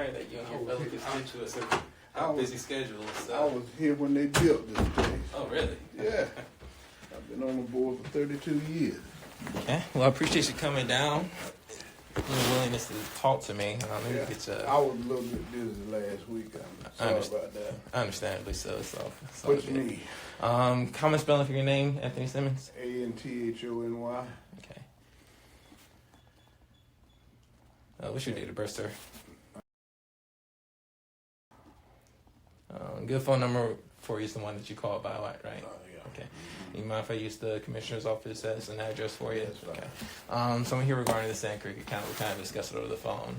sorry that you and your fellow constituents have busy schedules. So. I was here when they built this place. Oh, really? Yeah. I've been on the board for 32 years. Okay. Well, I appreciate you coming down. Your willingness to talk to me. I was a little bit busy last week. I'm sorry about that. Understandably so. What you need? Common spelling for your name, Anthony Simmons? Anthony. Okay. What's your date of birth, sir? Good phone number for you is the one that you called by, right? Yeah. Okay. You mind if I use the commissioner's office as an address for you? Yes, okay. So I'm here regarding the Sand Creek account. We kind of discussed it over the phone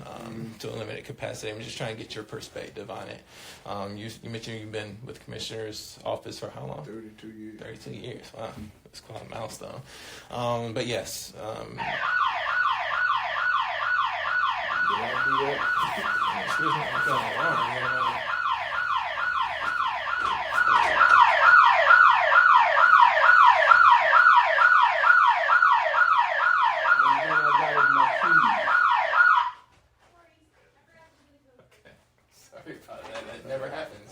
to a limited capacity. I'm just trying to get your perspective on it. You mentioned you've been with the commissioner's office for how long? 32 years. 32 years. Wow. That's quite a milestone. But yes. Did I do that? Excuse me. I'm feeling alarmed. Never happens.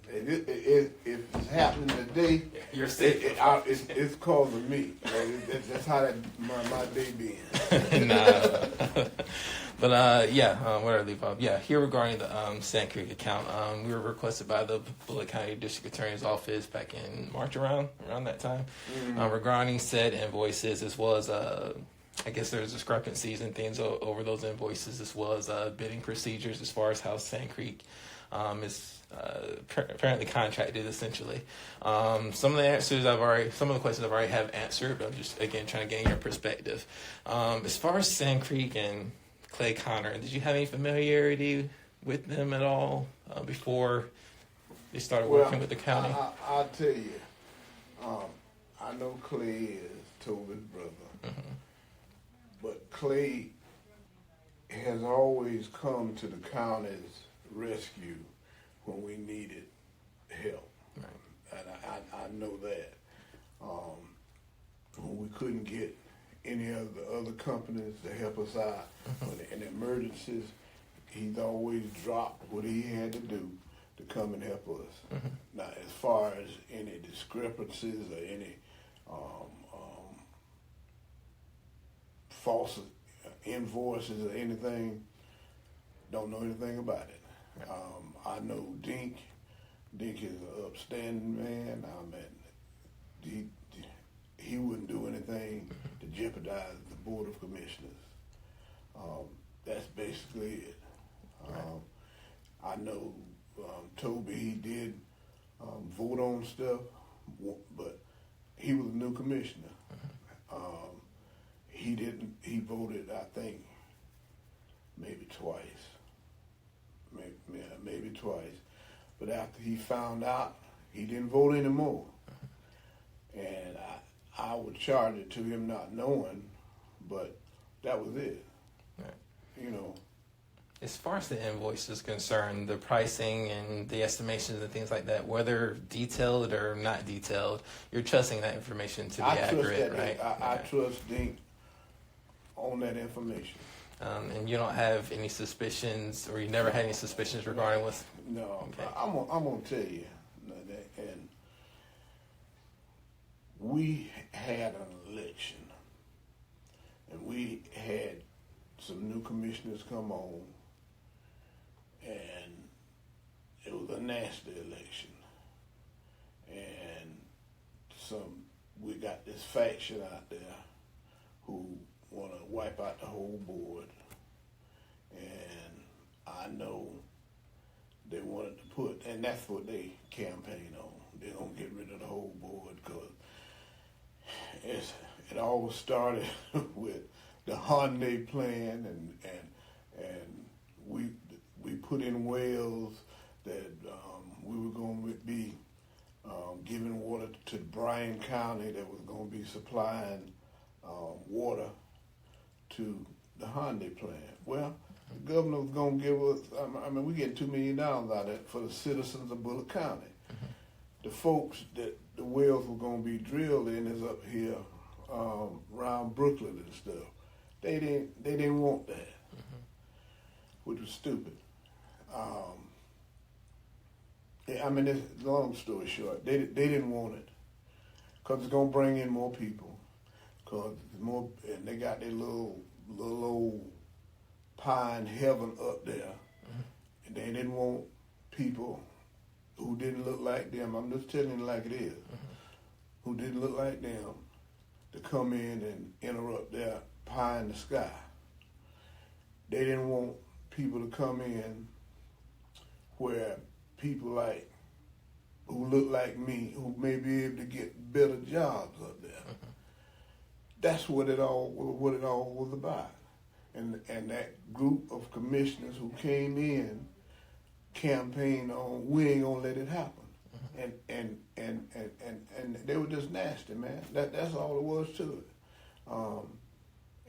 If it's happening today, you're safe. It's causing me. That's how my day been. Nah. But where I leave off. Yeah, here regarding the Sand Creek account, we were requested by the Bulloch County District Attorney's Office back in March around that time, regarding said invoices, as well as I guess there's discrepancies and things over those invoices, as well as bidding procedures as far as how Sand Creek is apparently contracted, essentially. Some of the questions I've already have answered, but I'm just, again, trying to gain your perspective. As far as Sand Creek and Clay Connor, did you have any familiarity with them at all before they started working with the county? I'll tell you, I know Clay is Toby's brother, but Clay has always come to the county's rescue when we needed help. Right. And I know that. When we couldn't get any of the other companies to help us out in emergencies, he's always dropped what he had to do to come and help us. Now, as far as any discrepancies or any false invoices or anything, don't know anything about it. I know Dink. Dink is an upstanding man. He wouldn't do anything to jeopardize the Board of Commissioners. That's basically it. I know Toby, he did vote on stuff, but he was a new commissioner. He voted, I think, maybe twice. Maybe twice. But after he found out, he didn't vote anymore. And I would charge it to him not knowing, but that was it. Right. You know. As far as the invoice is concerned, the pricing and the estimations and things like that, whether detailed or not detailed, you're trusting that information to be accurate, right? I trust Dink on that information. And you don't have any suspicions, or you never had any suspicions regarding what's... No, okay. I'm going to tell you, and we had an election, and we had some new commissioners come on, and it was a nasty election. And we got this faction out there who want to wipe out the whole board. And I know they wanted to put, and that's what they campaign on. They're going to get rid of the whole board because it all started with the Hyundai plan, and we put in wells that we were going to be giving water to Bryan County that was going to be supplying water to the Hyundai plant. Well, the governor was going to give us, we're getting $2 million out of it for the citizens of Bulloch County. The folks that the wells were going to be drilled in is up here around Brooklyn and stuff. They didn't want that, which was stupid. I mean, it's long story short, they didn't want it because it's gonna bring in more people. Cause more, and they got their little old pie in heaven up there, and they didn't want people who didn't look like them. I'm just telling you like it is, who didn't look like them to come in and interrupt their pie in the sky. They didn't want people to come in where people like who look like me, who may be able to get better jobs up there. That's what it all was about. And that group of commissioners who came in campaigned on, we ain't gonna let it happen. And they were just nasty, man. That's all it was to it.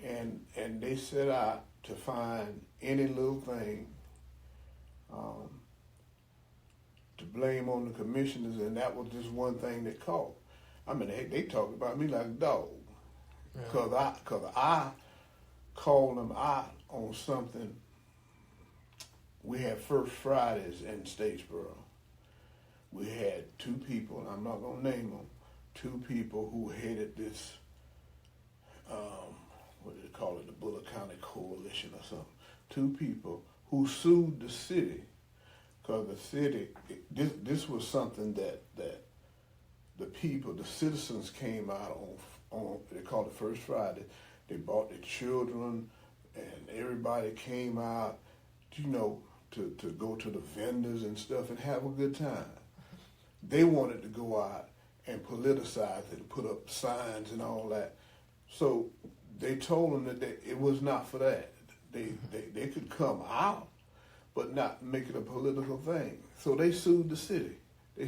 And they set out to find any little thing to blame on the commissioners, and that was just one thing that caught. I mean, they talked about me like a dog. Cause I called them out on something. We had First Fridays in Statesboro. We had two people, and I'm not gonna name them, two people who headed this, what do they call it, the Bulloch County Coalition or something. Two people who sued the city, cause the city, this was something that the people, the citizens came out on, they called it First Friday. They brought their children, and everybody came out, you know, to go to the vendors and stuff and have a good time. They wanted to go out and politicize it and put up signs and all that. So they told them that it was not for that. They could come out, but not make it a political thing. So they sued the city. They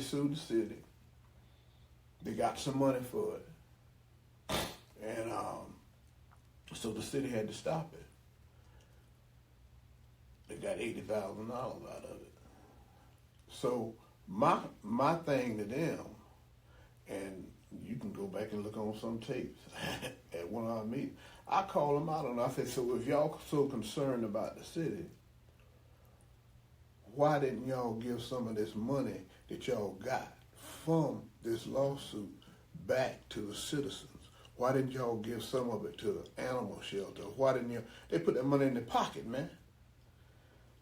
got some money for it. And so the city had to stop it. They got $80,000 out of it. So my thing to them, and you can go back and look on some tapes at one of our meetings, I called them out on it. I said, so if y'all so concerned about the city, why didn't y'all give some of this money that y'all got from this lawsuit back to the citizens? Why didn't y'all give some of it to the animal shelter? Why didn't you? They put that money in their pocket, man.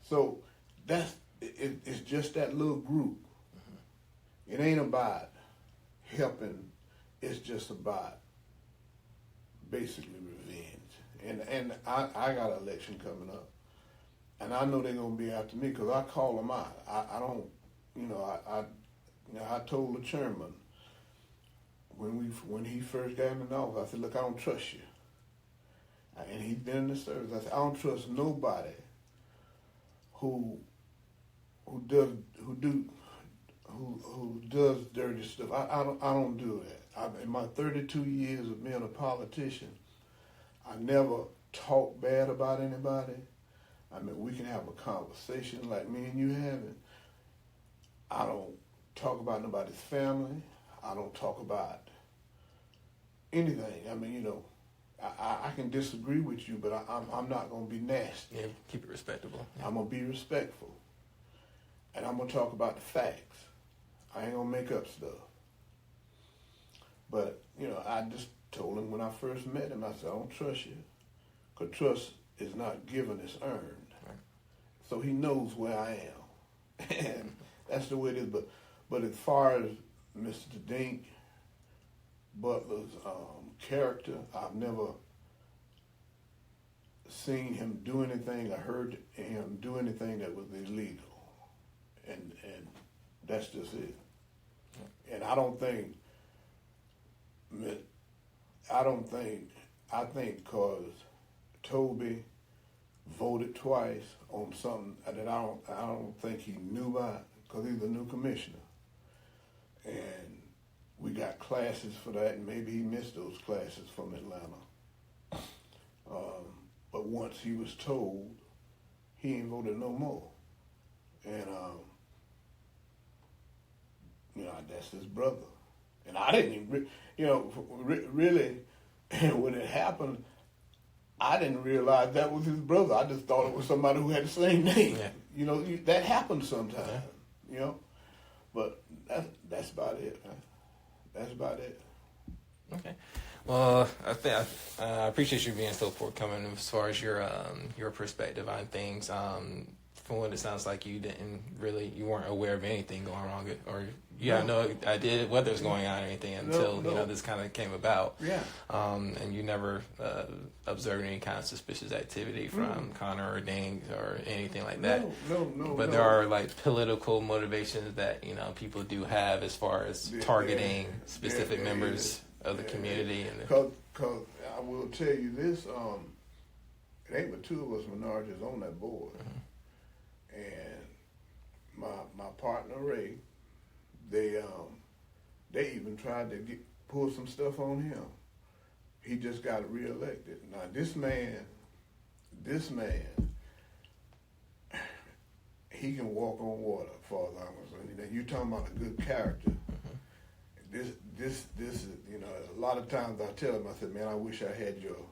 So it's just that little group. It ain't about helping. It's just about basically revenge. And I got an election coming up, and I know they're gonna be after me because I call them out. I don't, I told the chairman when he first got in the office, I said, look, I don't trust you. And he's been in the service. I said, I don't trust nobody who does dirty stuff. I don't do that. In my 32 years of being a politician, I never talk bad about anybody. I mean, we can have a conversation like me and you having. I don't talk about nobody's family. I don't talk about anything. I mean, I can disagree with you, but I'm not going to be nasty. Yeah, keep it respectable. Yeah. I'm going to be respectful. And I'm going to talk about the facts. I ain't going to make up stuff. But, I just told him when I first met him, I said, I don't trust you. Because trust is not given, it's earned. Right. So he knows where I am. And that's the way it is. But as far as Mr. Dink Butler's character, I've never seen him do anything or heard him do anything that was illegal. And that's just it. And I think because Toby voted twice on something that I don't think he knew about, because he's a new commissioner. And we got classes for that, and maybe he missed those classes from Atlanta. But once he was told, he ain't voted no more. And, that's his brother. And I didn't even, really, when it happened, I didn't realize that was his brother. I just thought it was somebody who had the same name. Yeah. You know, that happens sometimes. Yeah. You know, but that's about it. That's about it. Okay. Well, I appreciate you being so forthcoming as far as your perspective on things. From what it sounds like, you weren't aware of anything going wrong, or you had no idea whether it's going on or anything until you know this kind of came about. Yeah. And you never observed any kind of suspicious activity from Connor or Ding or anything like that. No. But there are like political motivations that people do have as far as targeting specific members of the community. Because I will tell you this, it ain't but two of us minorities on that board. And my partner Ray, they even tried to pull some stuff on him. He just got reelected. Now this man, he can walk on water, as far as I'm concerned. You talking about a good character. This is, a lot of times I tell him, I said, man, I wish I had your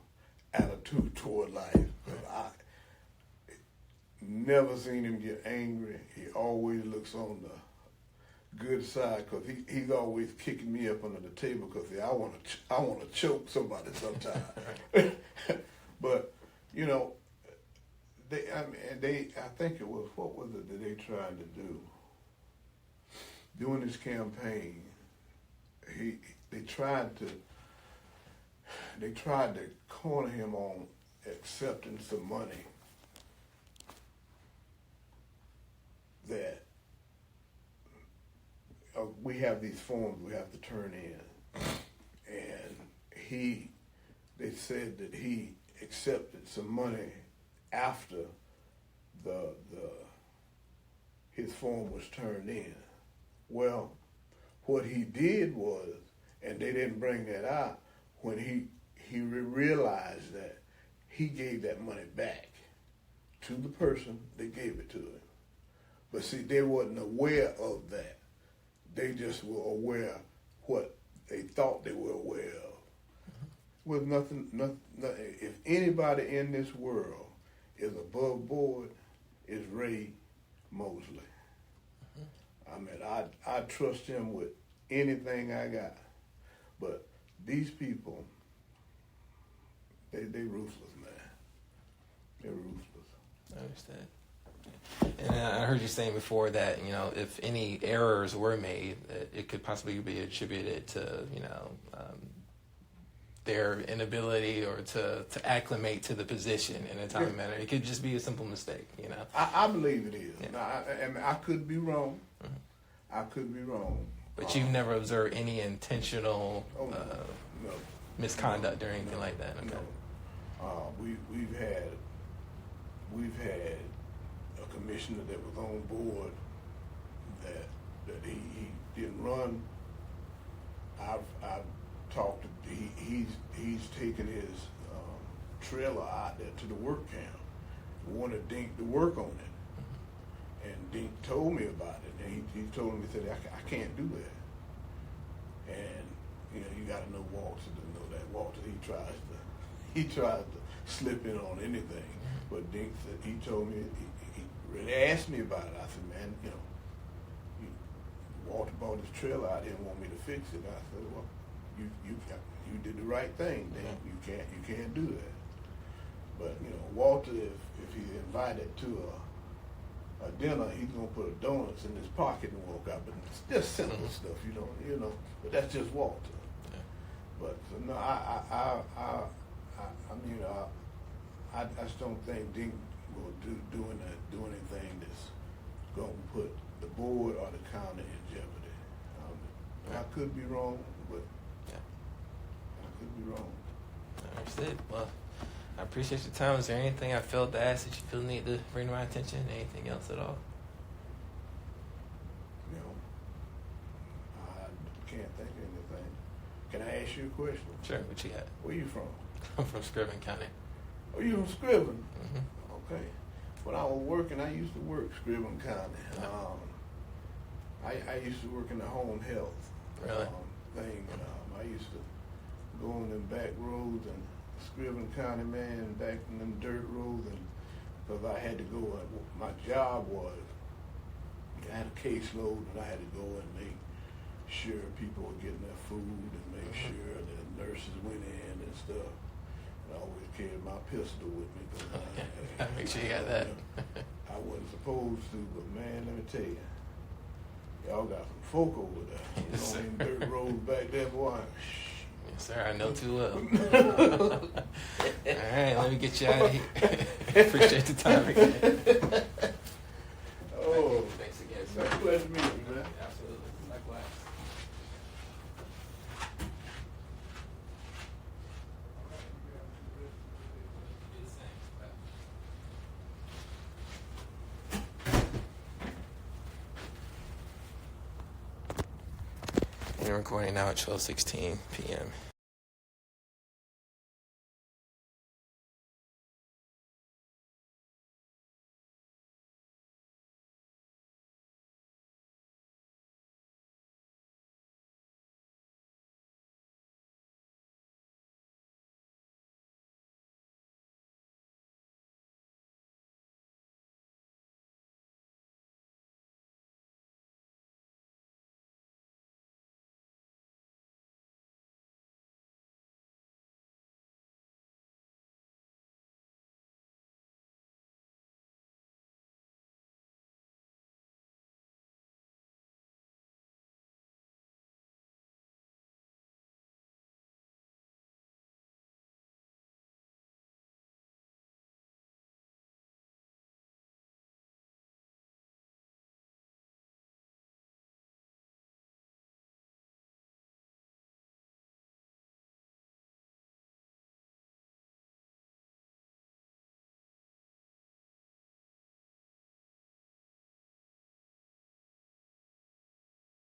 attitude toward life. I never seen him get angry. He always looks on the good side, because he's always kicking me up under the table, because I want to choke somebody sometimes. But I think it was, what was it that they tried to do during this campaign? They tried to corner him on accepting some money that we have these forms we have to turn in, and they said that he accepted some money after his form was turned in. Well, what he did was, and they didn't bring that out, when he realized that he gave that money back to the person that gave it to him. But see, they wasn't aware of that. They just were aware what they thought they were aware of. With nothing. If anybody in this world is above board, it's Ray Mosley. I mean, I trust him with anything I got. But these people, they ruthless, man. They're ruthless. I understand. And I heard you saying before that, if any errors were made, it could possibly be attributed to, their inability or to acclimate to the position in a timely manner. It could just be a simple mistake, I believe it is. Yeah. Now, I could be wrong. I could be wrong. But you've never observed any intentional no. misconduct or anything like that? Okay. No. We've had a commissioner that was on board that he didn't run. I've talked to he's taken his trailer out there to the work camp. Wanted Dink to work on it, and Dink told me about it, and he told me, he said, I can't do that. And you got to know Walter to know that. Walter, he tries to slip in on anything. But Dink said, he told me, he really asked me about it. I said, man, Walter bought his trailer out here and want me to fix it. I said, well, you did the right thing. Then you can't do that. But Walter, if he's invited to a dinner, he's gonna put donuts in his pocket and walk out. But it's just simple stuff, But that's just Walter. Yeah. But no, I just don't think Dink will do anything that's gonna put the board or the county in jeopardy. I could be wrong, but I could be wrong. I understood. Well, I appreciate your time. Is there anything I failed to ask that you feel need to bring to my attention? Anything else at all? I can't think of anything. Can I ask you a question? Sure. What you got? Where you from? I'm from Scriven County. Oh, you from Scriven? Mm-hmm. Okay. When I was working, I used to work Scriven County. I used to work in the home health Really? thing. I used to go in the back roads and Scrivener County man back in them dirt roads, and because I had to go, my job was, I had a caseload, and I had to go and make sure people were getting their food and make sure that nurses went in and stuff. And I always carried my pistol with me. Make sure you got that. I wasn't supposed to, but man, let me tell you, y'all got some folk over there. Yes, On them dirt roads back there, boy. Yes, sir, I know too well. All right, let me get you out of here. Appreciate the time again. Oh, Thanks again, it's sir. a pleasure meeting you, man. Absolutely. Likewise. And recording now at 12:16 p.m.